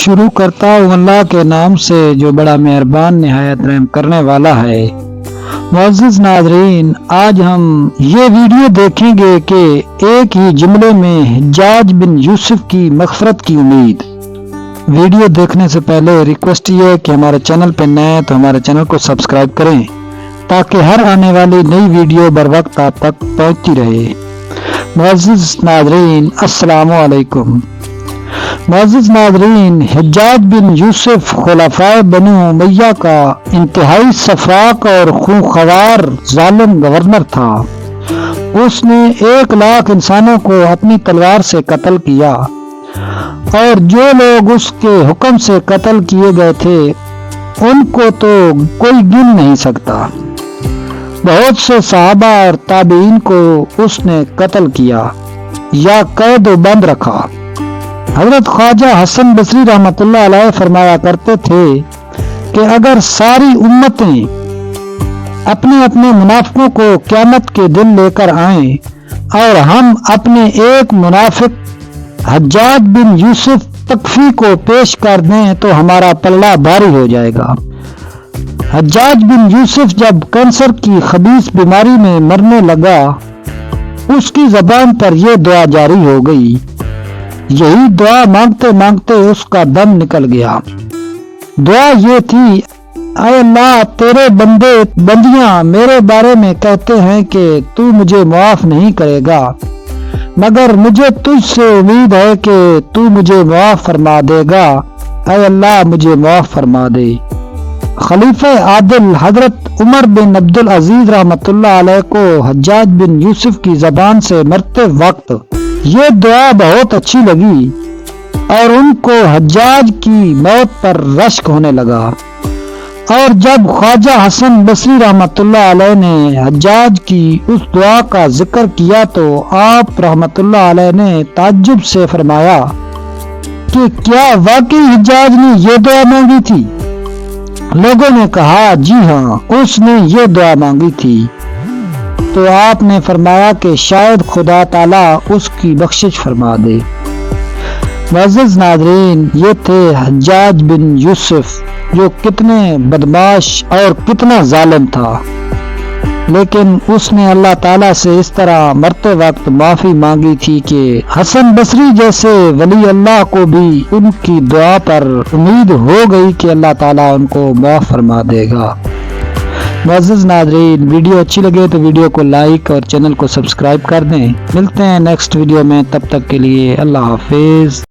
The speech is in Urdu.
شروع کرتا ہوں اللہ کے نام سے جو بڑا مہربان نہایت رحم کرنے والا ہے۔ معزز ناظرین، آج ہم یہ ویڈیو دیکھیں گے کہ ایک ہی جملے میں حجاج بن یوسف کی مغفرت کی امید۔ ویڈیو دیکھنے سے پہلے ریکویسٹ یہ ہے کہ ہمارے چینل پہ نئے ہیں تو ہمارے چینل کو سبسکرائب کریں تاکہ ہر آنے والی نئی ویڈیو بر وقت آپ تک پہنچتی رہے۔ معزز ناظرین، السلام علیکم۔ معزز ناظرین، حجاج بن یوسف خلفائے بنو امیہ کا انتہائی سفاک اور خونخوار ظالم گورنر تھا۔ اس نے 1,00,000 انسانوں کو اپنی تلوار سے قتل کیا اور جو لوگ اس کے حکم سے قتل کیے گئے تھے ان کو تو کوئی گن نہیں سکتا۔ بہت سے صحابہ اور تابعین کو اس نے قتل کیا یا قید و بند رکھا۔ حضرت خواجہ حسن بصری رحمۃ اللہ علیہ فرمایا کرتے تھے کہ اگر ساری امتیں اپنے اپنے منافقوں کو قیامت کے دن لے کر آئیں اور ہم اپنے ایک منافق حجاج بن یوسف تکفی کو پیش کر دیں تو ہمارا پلڑا بھاری ہو جائے گا۔ حجاج بن یوسف جب کینسر کی خبیث بیماری میں مرنے لگا، اس کی زبان پر یہ دعا جاری ہو گئی۔ یہی دعا مانگتے مانگتے اس کا دم نکل گیا۔ دعا یہ تھی، اے اللہ، تیرے بندیاں میرے بارے میں کہتے ہیں کہ تو مجھے معاف نہیں کرے گا، مگر مجھے تجھ سے امید ہے کہ تو مجھے معاف فرما دے گا۔ اے اللہ، مجھے معاف فرما دے۔ خلیفہ عادل حضرت عمر بن عبدالعزیز رحمۃ اللہ علیہ کو حجاج بن یوسف کی زبان سے مرتے وقت یہ دعا بہت اچھی لگی اور ان کو حجاج کی موت پر رشک ہونے لگا۔ اور جب خواجہ حسن بصری رحمۃ اللہ علیہ نے حجاج کی اس دعا کا ذکر کیا تو آپ رحمۃ اللہ علیہ نے تعجب سے فرمایا کہ کیا واقعی حجاج نے یہ دعا مانگی تھی؟ لوگوں نے کہا جی ہاں، اس نے یہ دعا مانگی تھی۔ تو آپ نے فرمایا کہ شاید خدا تعالیٰ اس کی بخشش فرما دے۔ معزز ناظرین، یہ تھے حجاج بن یوسف جو کتنے بدمعاش اور کتنا ظالم تھا، لیکن اس نے اللہ تعالیٰ سے اس طرح مرتے وقت معافی مانگی تھی کہ حسن بصری جیسے ولی اللہ کو بھی ان کی دعا پر امید ہو گئی کہ اللہ تعالیٰ ان کو معاف فرما دے گا۔ معزز ناظرین، ویڈیو اچھی لگے تو ویڈیو کو لائک اور چینل کو سبسکرائب کر دیں۔ ملتے ہیں نیکسٹ ویڈیو میں، تب تک کے لیے اللہ حافظ۔